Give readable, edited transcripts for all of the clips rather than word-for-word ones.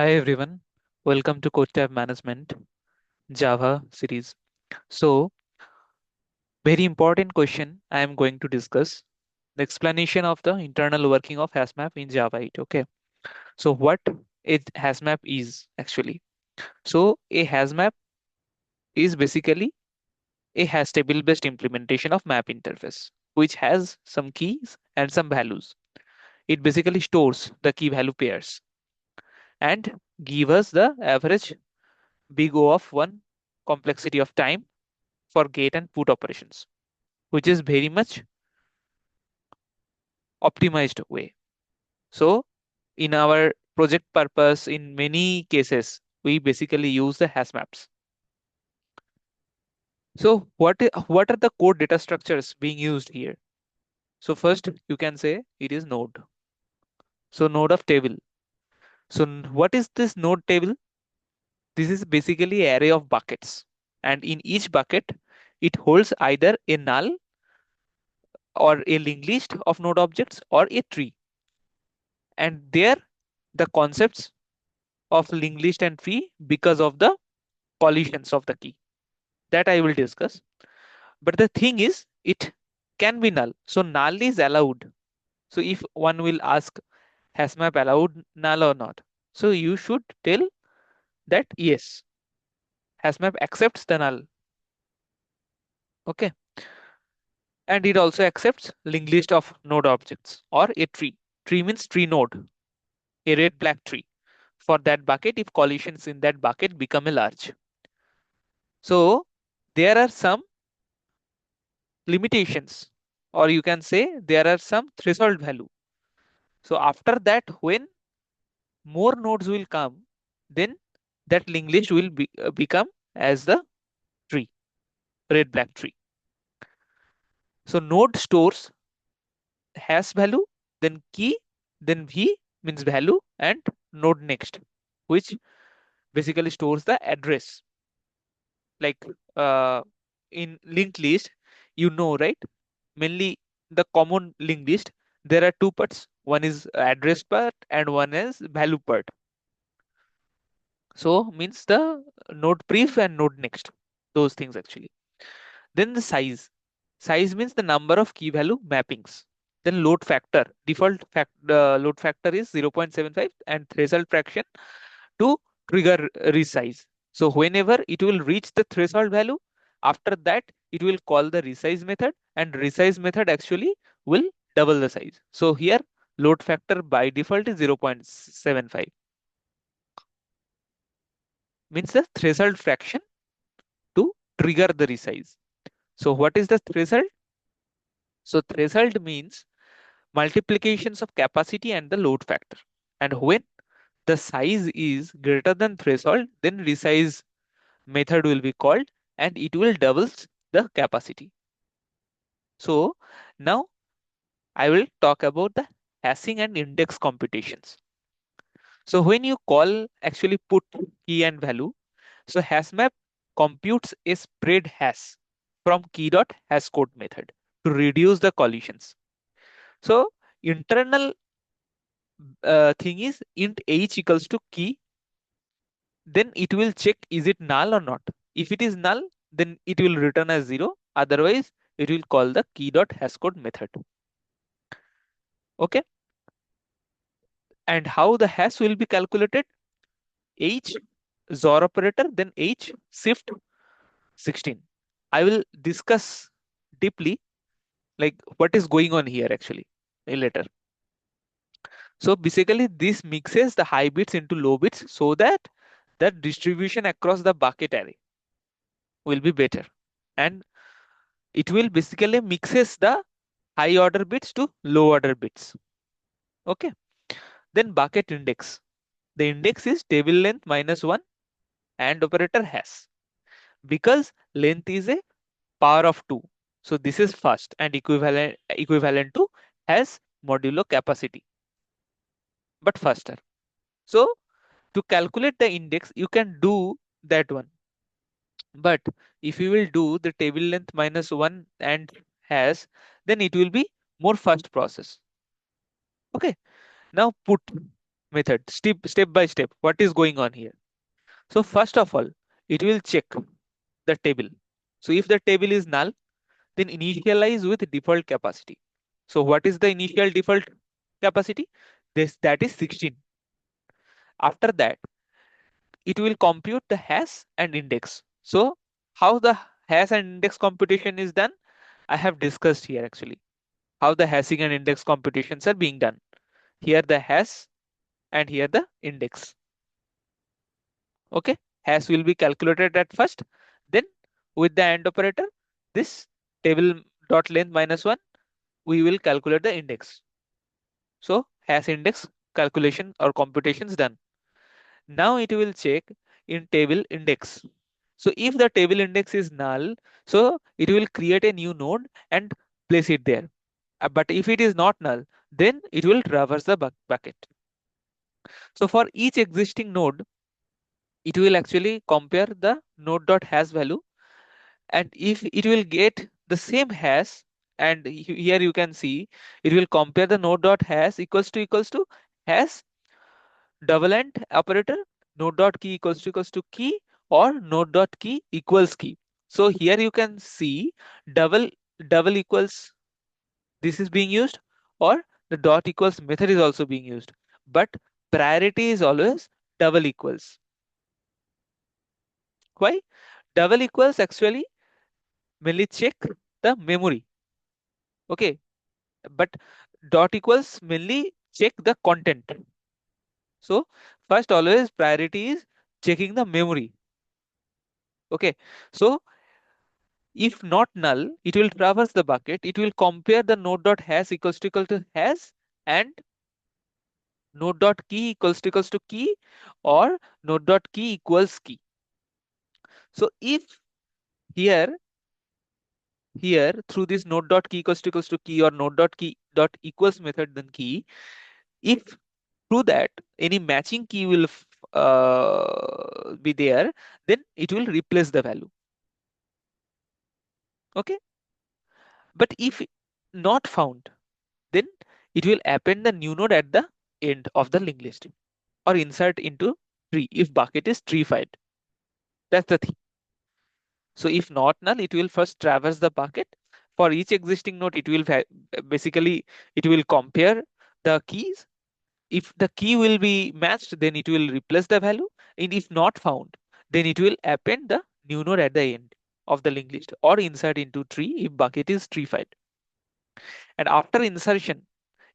Hi everyone, welcome to Code Tab Management Java series. So, very important question I am going to discuss the explanation of the internal working of HashMap in Java 8. Okay, so what it HashMap is actually? So, a HashMap is basically a hash table based implementation of map interface, which has some keys and some values. It basically stores the key value pairs and give us the average big O of one complexity of time for get and put operations, which is very much optimized way. So in our project purpose, in many cases, we basically use the hash maps. So what are the core data structures being used here? So first you can say it is node. So node of table. So what is this node table? This is basically array of buckets. And in each bucket, it holds either a null or a linked list of node objects or a tree. And there the concepts of linked list and tree because of the collisions of the key that I will discuss. But the thing is, it can be null. So null is allowed. So if one will ask, has map allowed null or not? So you should tell that yes, has map accepts the null. Okay. And it also accepts linked list of node objects or a tree. Tree means tree node, a red black tree. For that bucket, if collisions in that bucket become a large. So there are some limitations, or you can say there are some threshold value. So after that, when more nodes will come, then that linked list will become as the tree, red black tree. So node stores hash value, then key, then v means value, and node next, which basically stores the address. Like uh, in linked list, you know, right? Mainly the common linked list, there are two parts. One is address part and one is value part. So means the node pref and node next, those things actually. Then the size. Size means the number of key value mappings. Then load factor. Default load factor is 0.75 and threshold fraction to trigger resize. So whenever it will reach the threshold value, after that it will call the resize method, and resize method actually will double the size. So here load factor by default is 0.75, means the threshold fraction to trigger the resize. So what is the threshold? So threshold means multiplications of capacity and the load factor. And when the size is greater than threshold, then resize method will be called and it will doubles the capacity. So now I will talk about the hashing and index computations. So when you call actually put key and value, so HashMap computes a spread hash from key.hashcode method to reduce the collisions. So internal thing is int h equals to key, then it will check is it null or not. If it is null, then it will return as 0. Otherwise, it will call the key.hashcode method. Okay. And how the hash will be calculated? H XOR operator, then H shift 16. I will discuss deeply like what is going on here actually later. So basically this mixes the high bits into low bits so that the distribution across the bucket array will be better. And it will basically mixes the high order bits to low order bits. Okay. Then bucket index. The index is table length minus 1 and operator has. Because length is a power of 2. So this is fast and equivalent to has modulo capacity, but faster. So to calculate the index, you can do that one. But if you will do the table length minus 1 and has, then it will be more fast process. Okay. Now put. method, step by step, what is going on here. So first of all, it will check the table. So if the table is null, then initialize with default capacity. So what is the initial default capacity? That is 16. After that, it will compute the hash and index. So how the hash and index computation is done, I have discussed here actually. How the hashing and index computations are being done. Here the hash and here the index. Okay, hash will be calculated at first. Then with the AND operator, this table dot length minus 1, we will calculate the index. So hash index calculation or computations done. Now it will check in table index. So if the table index is null, so it will create a new node and place it there. But if it is not null, then it will traverse the bucket. So for each existing node, it will actually compare the node.hash value, and if it will get the same hash, and here you can see it will compare the node.hash equals to hash double AND operator, node.key equals to key, or node.key equals key. So here you can see double double equals, this is being used, or the dot equals method is also being used, but priority is always double equals. Why? Double equals actually mainly check the memory. Okay, but dot equals mainly check the content. So first always priority is checking the memory. Okay, so if not null, it will traverse the bucket. It will compare the node.hash equals to hash and node.key equals to key, or node.key equals key. So if here through this node.key equals to key, or node.key dot equals method then key, if through that any matching key will be there, then it will replace the value. Okay, but if not found, then it will append the new node at the end of the linked list, or insert into tree if bucket is treeified. That's the thing. So if not null, it will first traverse the bucket. For each existing node, it will basically it will compare the keys. If the key will be matched, then it will replace the value. And if not found, then it will append the new node at the end of the linked list, or insert into tree if bucket is treeified. And after insertion,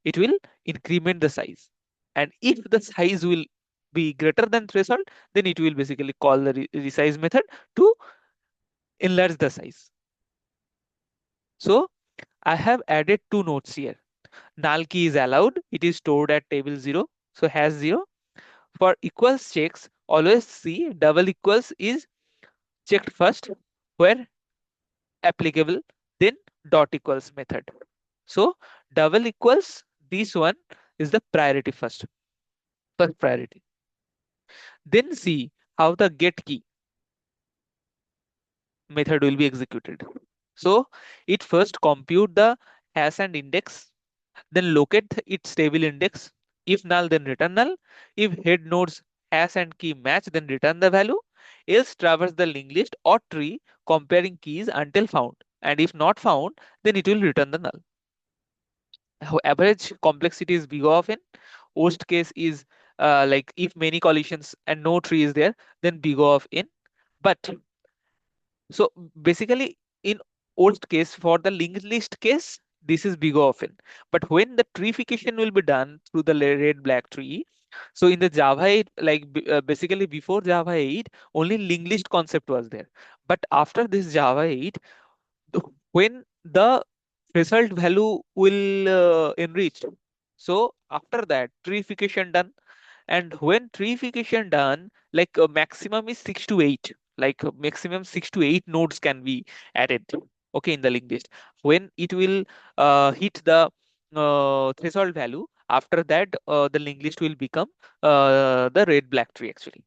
it will increment the size. And if the size will be greater than threshold, then it will basically call the resize method to enlarge the size. So I have added two nodes here. Null key is allowed. It is stored at table 0. So hash 0. For equals checks, always see double equals is checked first where applicable, then dot equals method. So double equals, this one is the priority first priority. Then see how the get key method will be executed. So it first compute the hash and index, then locate its table index. If null, then return null. If head nodes hash and key match, then return the value. Else traverse the linked list or tree comparing keys until found. And if not found, then it will return the null. Average complexity is big of n. Worst case is like if many collisions and no tree is there, then big of n. But so basically, in worst case for the linked list case, this is big often. But when the treeification will be done through the red black tree, so in the Java 8, like basically before Java 8, only linked list concept was there. But after this Java 8, when the result value will enrich, so after that treeification done, and when treeification done, like maximum is 6 to 8, like maximum 6 to 8 nodes can be added, okay, in the linked list. When it will hit the threshold value, after that the linked list will become the red black tree actually.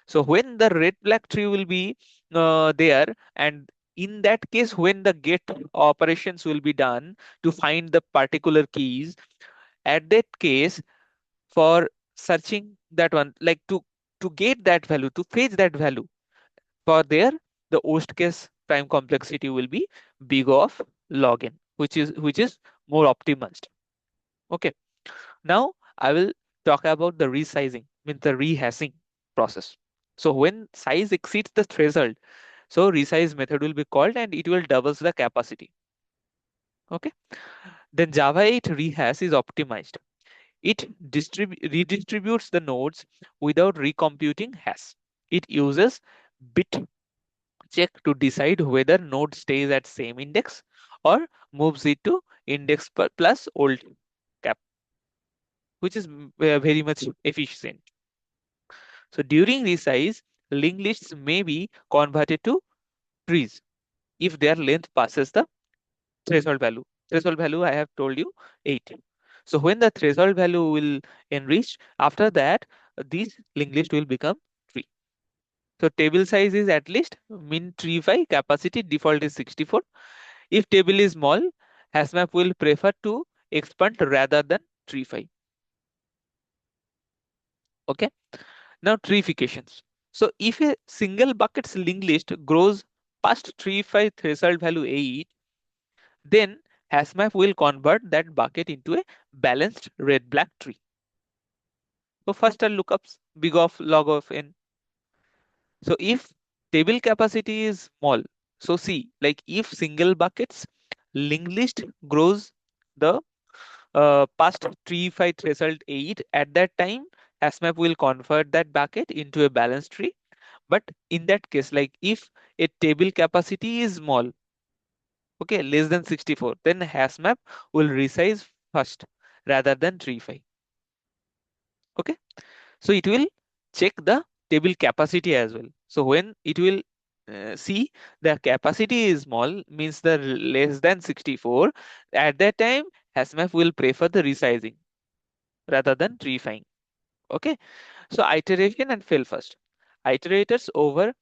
So when the red black tree will be there, and in that case when the get operations will be done to find the particular keys, at that case, for searching that one, like to get that value, to fetch that value. For there, the worst case time complexity will be big of log n, which is more optimized. Okay. Now I will talk about the resizing, means the rehashing process. So when size exceeds the threshold, so resize method will be called and it will doubles the capacity. Okay. Then Java 8 rehash is optimized. It redistributes the nodes without recomputing hash. It uses bit check to decide whether node stays at same index or moves it to index plus old cap, which is very much efficient. So during resize, linked lists may be converted to trees if their length passes the threshold value. Threshold value I have told you 8. So when the threshold value will enrich, after that this linked list will become tree. So table size is at least min tree 5, capacity default is 64. If table is small, HashMap will prefer to expand rather than tree 5. Okay. Now treeifications. So if a single bucket's linked list grows past tree 5 threshold value 8, then HashMap will convert that bucket into a balanced red-black tree. So first are lookups, big of log of n. So if table capacity is small, so see, like if single buckets linked list grows the past tree 5 threshold 8, at that time HashMap will convert that bucket into a balanced tree. But in that case, like if a table capacity is small, okay, less than 64, then HashMap will resize first rather than tree 5. Okay, so it will check the table capacity as well. So when it will see the capacity is small, means the less than 64, at that time HashMap will prefer the resizing rather than tree 5. Okay, so iteration and fail first. Iterators over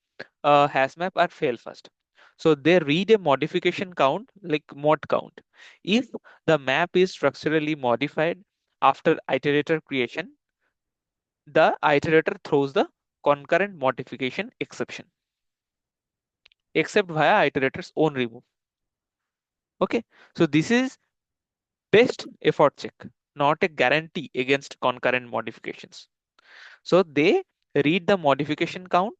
HashMap are fail first. So they read a modification count like mod count. If the map is structurally modified after iterator creation, the iterator throws the concurrent modification exception, except via iterator's own remove. Okay, so this is best effort check, not a guarantee against concurrent modifications. So they read the modification count.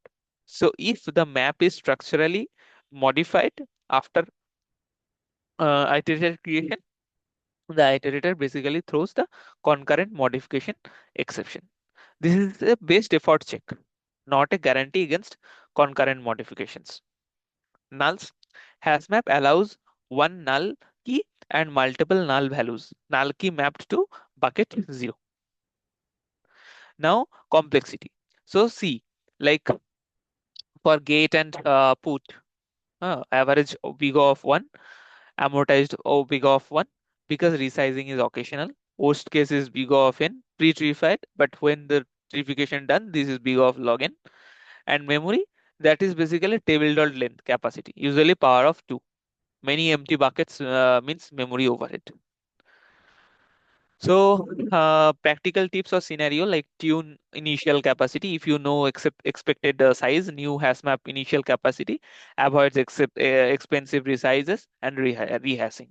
So if the map is structurally modified after iterator creation, the iterator basically throws the concurrent modification exception. This is a best effort check, not a guarantee against concurrent modifications. Nulls. HashMap allows one null key and multiple null values. Null key mapped to bucket 0. Now complexity. So see, like for get and put, average big of 1, amortized big of 1, because resizing is occasional. Worst case is big of n, pre-treeified, but when the treeification done, this is big of log n. And memory, that is basically table dot length capacity, usually power of 2. Many empty buckets means memory overhead. So practical tips or scenario, like tune initial capacity. If you know expected size, new HashMap initial capacity avoids expensive resizes and rehashing.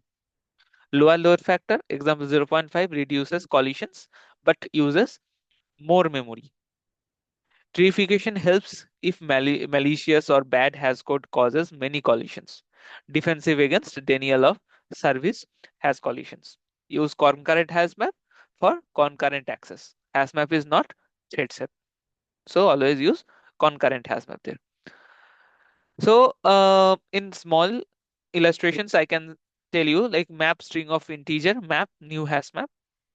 Lower load factor, example 0.5, reduces collisions but uses more memory. Treeification helps if malicious or bad hash code causes many collisions. Defensive against denial of service has collisions. Use concurrent HashMap for concurrent access. HashMap is not thread safe, so always use concurrent HashMap there. So in small illustrations, I can tell you like map string of integer, map new HashMap.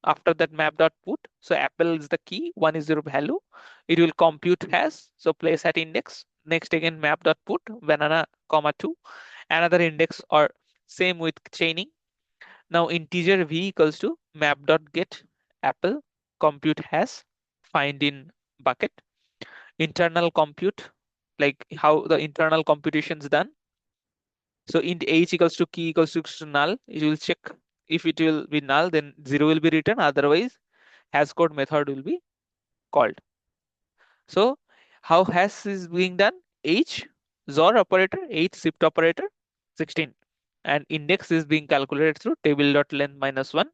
After that map dot put, so apple is the key, 1 is your value. It will compute hash, so place at index. Next again map dot put banana comma 2, another index, or same with chaining. Now integer v equals to map dot get apple, compute hash, find in bucket, internal compute, like how the internal computation is done. So int h equals to key equals to null. It will check if it will be null, then 0 will be written. Otherwise, hash code method will be called. So how hash is being done? H XOR operator, H shift operator 16, and index is being calculated through table.length minus 1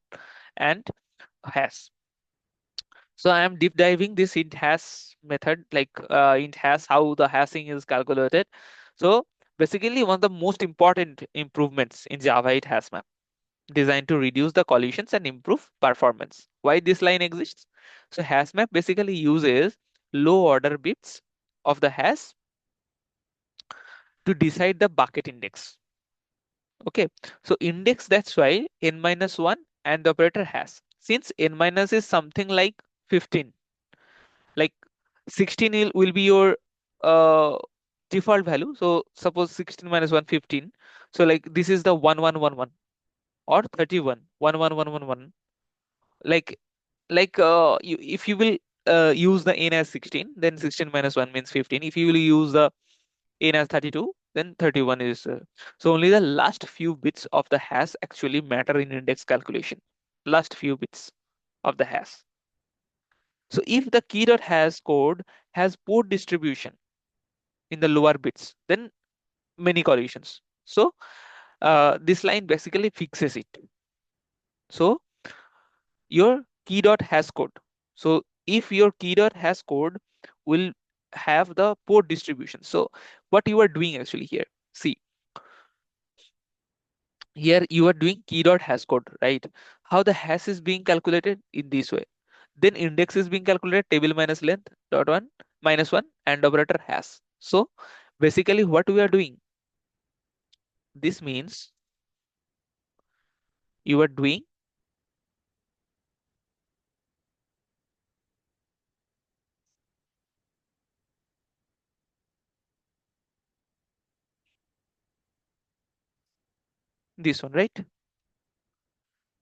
and hash. So I am deep diving this int hash method, like int hash, how the hashing is calculated. So basically one of the most important improvements in Java 8 HashMap, designed to reduce the collisions and improve performance. Why this line exists? So HashMap basically uses low order bits of the hash to decide the bucket index. Okay, so index, that's why n minus 1 and the operator has. Since n minus is something like 15, like 16 will be your uh, default value. So suppose 16 minus 1, 15. So like this is the 1111 or 31, 11111. Like if you will use the n as 16, then 16 minus 1 means 15. If you will use the n as 32, then 31 is so only the last few bits of the hash actually matter in index calculation. Last few bits of the hash. So if the key dot hash code has poor distribution in the lower bits, then many collisions. So this line basically fixes it. So your key dot hash code. So if your key dot hash code will have the port distribution. So what you are doing actually here, see, here you are doing key dot hash code, right? How the hash is being calculated in this way. Then index is being calculated table minus length dot one minus one and operator hash. So basically what we are doing, this means you are doing this one, right?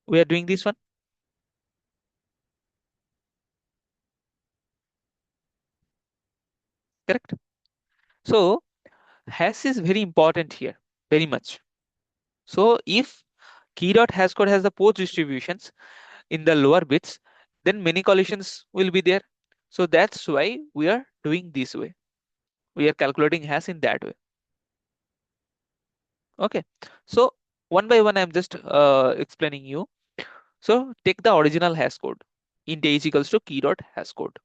We are doing this one, correct? So hash is very important here, very much. So if key dot hash code has the post distributions in the lower bits, then many collisions will be there. So that's why we are doing this way. We are calculating hash in that way. Okay. So one by one, I'm just explaining you. So take the original hash code. Int h equals to key dot hash code.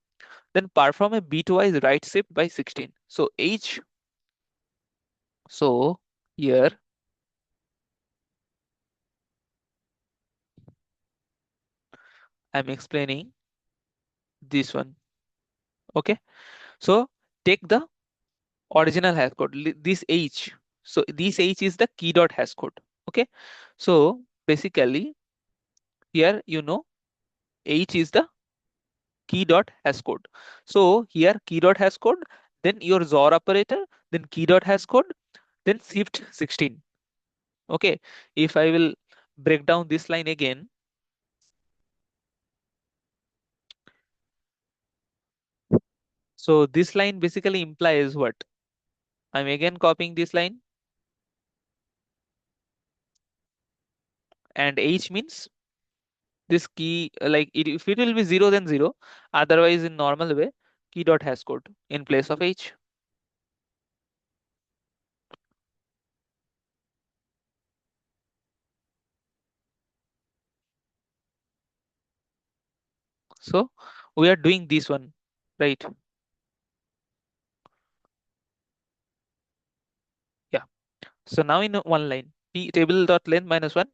Then perform a bitwise write shift by 16. So h. So here I'm explaining this one. Okay. So take the original hash code, this h. So this h is the key dot hash code. Okay. So basically here h is the key dot hash code. So here key dot hash code, then your XOR operator, then key dot hash code, then shift 16. Okay. If I will break down this line again, so this line basically implies what? I'm again copying this line, and h means this key, like if it will be 0, then 0. Otherwise, in normal way, key dot hash code in place of h. So we are doing this one, right? Yeah. So now in one line, t table dot length minus 1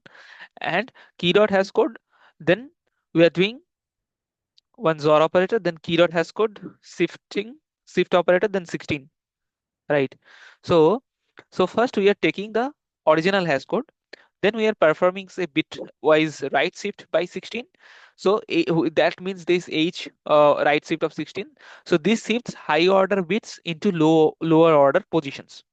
and key dot hash code. Then we are doing one XOR operator, then key dot hash code, shift operator, then 16, right? So first we are taking the original hash code. Then we are performing a bitwise write shift by 16. So that means this h write shift of 16. So this shifts high order bits into lower order positions.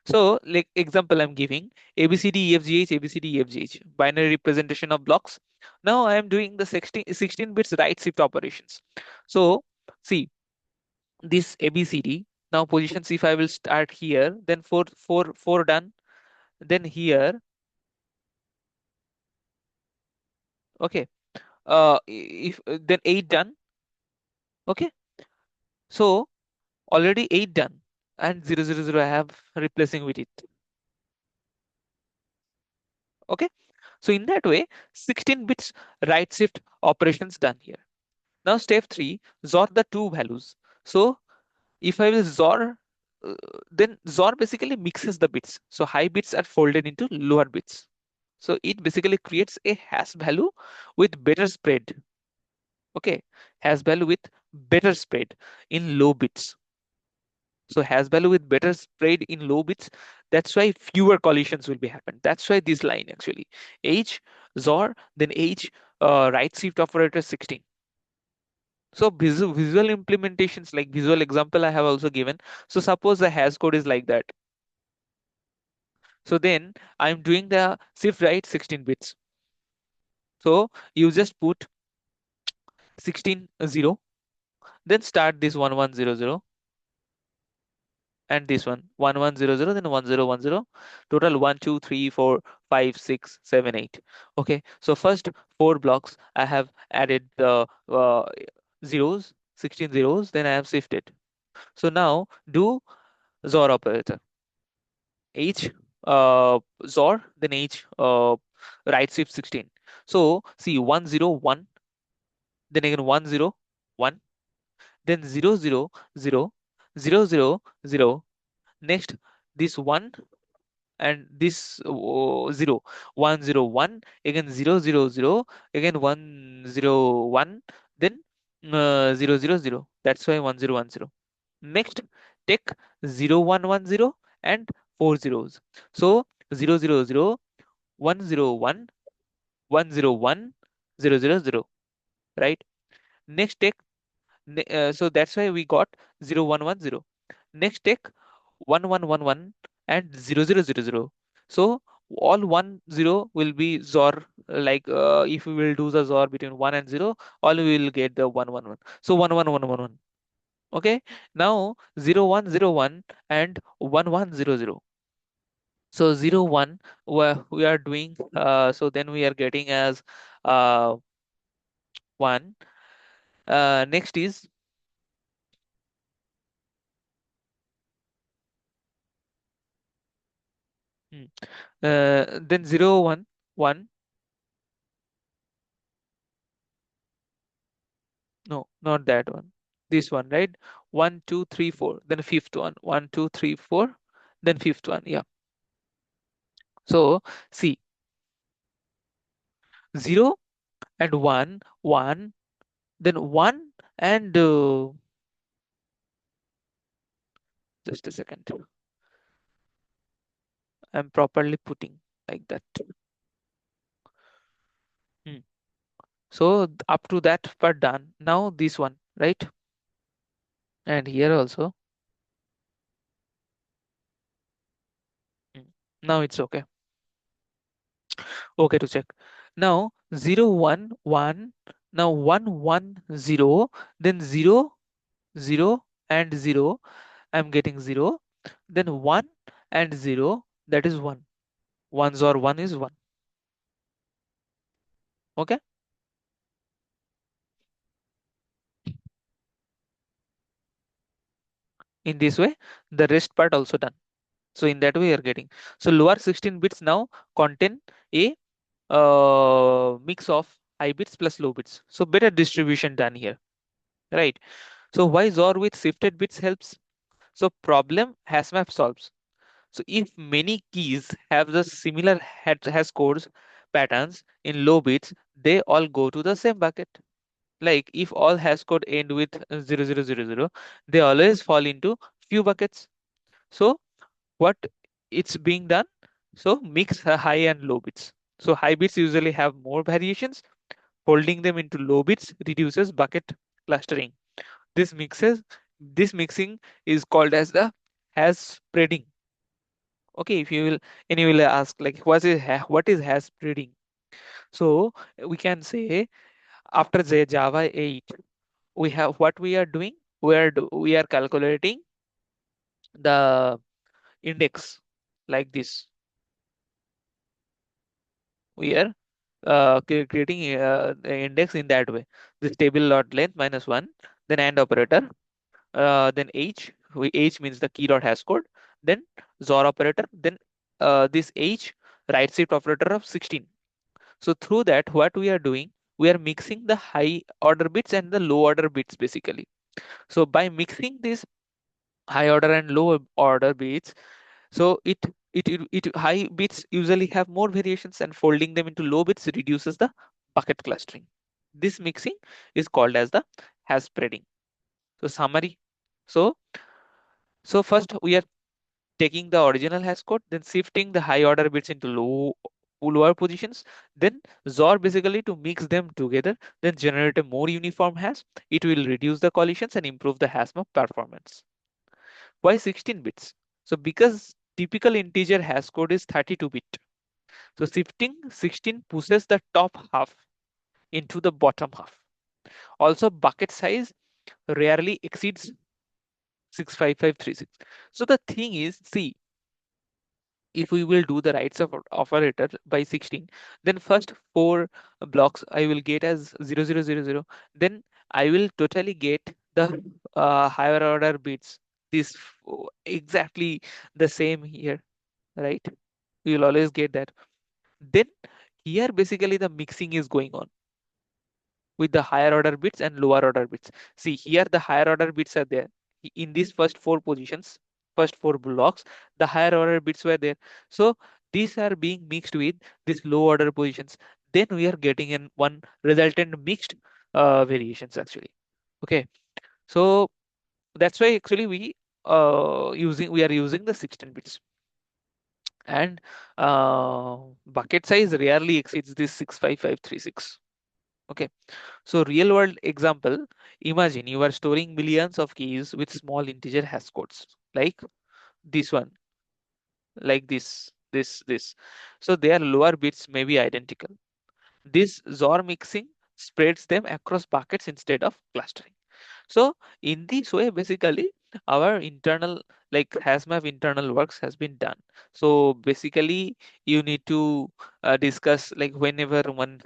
So like example I'm giving ABCD, EFGH, ABCD, EFGH, binary representation of blocks. Now I am doing the 16 bits write shift operations. So see this ABCD. Now positions, if I will start here, then 4 done. Then here, okay. If then 8 done. Okay, so already 8 done, and 000 I have replacing with it. Okay, so in that way, 16 bits right shift operations done here. Now step 3, XOR the two values. So if I will XOR, uh, then XOR basically mixes the bits. So high bits are folded into lower bits. So it basically creates a hash value with better spread. Okay, hash value with better spread in low bits. So hash value with better spread in low bits. That's why fewer collisions will be happen. That's why this line actually H XOR then H right shift operator 16. So visual implementations like visual example I have also given. So suppose the hash code is like that. So then I'm doing the shift right 16 bits. So you just put 16 0, then start this 1100 and this one 1100, then 1010, total 1 2 3 4 5 6 7 8. Okay, so first four blocks I have added the zeros, 16 zeros, then I have shifted. So now do XOR operator. H XOR, then H right shift 16. So see 101, then again 101, then 000 0. Next this one and this 0 101, again 000, again 101, then 000. That's why 1010. Next take 0110 and four zeros. So 000, 101, 101, 000, right? Next take so that's why we got 0110. Next take 1111 and 0000. So all 10 will be XOR, like if we will do the XOR between 1 and 0, all we will get the 111. So 11111. Okay, now 0101 and 1100. So 01 we are doing so then we are getting as 1. Next is hmm, then 011. No, not that one. This one, right? 1 2 3 4. Then fifth one. 1 2 3 4. Then fifth one. Yeah. So see, 0 and 1, 1. Then 1 and just a second. I'm properly putting like that. Hmm. So up to that part done. Now this one, right? And here also. Hmm. Now it's okay. Okay to check. Now 0 1 1. Now 1 1 0. Then 0 0 and 0. I'm getting 0. Then 1 and 0. That is 1. 1s or 1 is 1. Okay. In this way, the rest part also done. So in that way, you're getting. So lower 16 bits now contain a mix of high bits plus low bits. So better distribution done here, right? So why XOR with shifted bits helps? So problem HashMap solves. So if many keys have the similar hash codes patterns in low bits, they all go to the same bucket. Like if all hash code end with 0000, they always fall into few buckets. So what it's being done? So mix high and low bits. So high bits usually have more variations. Folding them into low bits reduces bucket clustering. This mixes this mixing is called as the hash spreading. Okay, if you will, and you will ask like what is hash spreading? So we can say after the Java 8, we have what we are doing. We are calculating the index like this. We are creating the index in that way. This table lot length minus 1. then AND operator, then H, H means the key dot hash code, then XOR operator, then this H right shift operator of 16. So through that, what we are doing, we are mixing the high order bits and the low order bits basically. So by mixing these high order and low order bits, so it high bits usually have more variations, and folding them into low bits reduces the bucket clustering. This mixing is called as the hash spreading. So summary. So first we are taking the original hash code, then shifting the high order bits into lower positions, then XOR basically to mix them together, then generate a more uniform hash. It will reduce the collisions and improve the hash map performance. Why 16 bits? So because typical integer hash code is 32 bit. So shifting 16 pushes the top half into the bottom half. Also bucket size rarely exceeds 65536. So the thing is, see, if we will do the rights of operator by 16, then first four blocks I will get as 0000, then I will totally get the higher order bits, this exactly the same here, right? You will always get that. Then here basically the mixing is going on with the higher order bits and lower order bits. See, here the higher order bits are there. In these first four positions, first four blocks, the higher order bits were there. So these are being mixed with these low order positions. Then we are getting in one resultant mixed variations actually. Okay, so that's why actually we are using the 16 bits, and bucket size rarely exceeds this 65536. Okay. So real world example, imagine you are storing millions of keys with small integer hash codes like this one, like this. So their lower bits may be identical. This XOR mixing spreads them across buckets instead of clustering. So in this way, basically, our internal like HashMap internal works has been done. So basically, you need to discuss like whenever one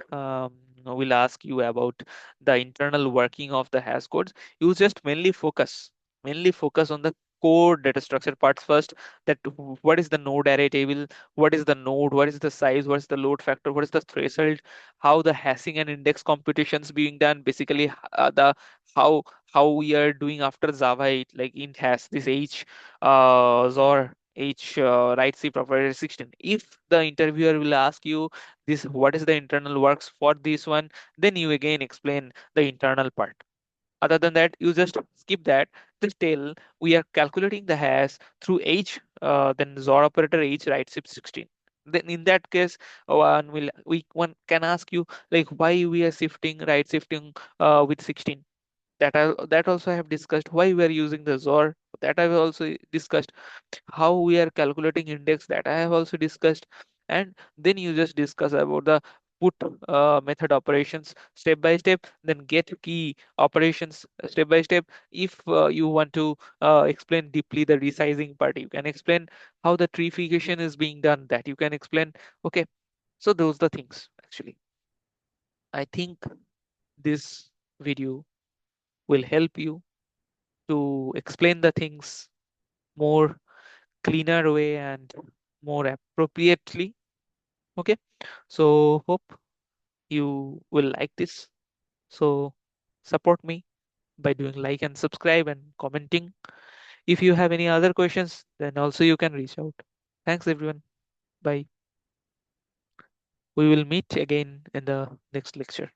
will ask you about the internal working of the hash codes, you just mainly focus on the core data structure parts first. That what is the node array table, what is the node, what is the size, what is the load factor, what is the threshold, how the hashing and index computations being done, basically the how we are doing after Java 8, like int has this H XOR H right C property 16. If the interviewer will ask you this, what is the internal works for this one, then you again explain the internal part. Other than that, you just skip that. Just tell we are calculating the hash through H, then XOR operator H right shift 16. Then in that case, one can ask you like why we are shifting right shifting with 16. That also I have discussed. Why we are using the XOR, that I have also discussed. How we are calculating index, that I have also discussed. And then you just discuss about the put method operations step by step, then get key operations step by step. If you want to explain deeply the resizing part, you can explain how the treeification is being done, that you can explain. Okay, so those are the things actually. I think this video will help you to explain the things more cleaner way and more appropriately. Okay, so hope you will like this. So support me by doing like and subscribe and commenting. If you have any other questions, then also you can reach out. Thanks everyone. Bye. We will meet again in the next lecture.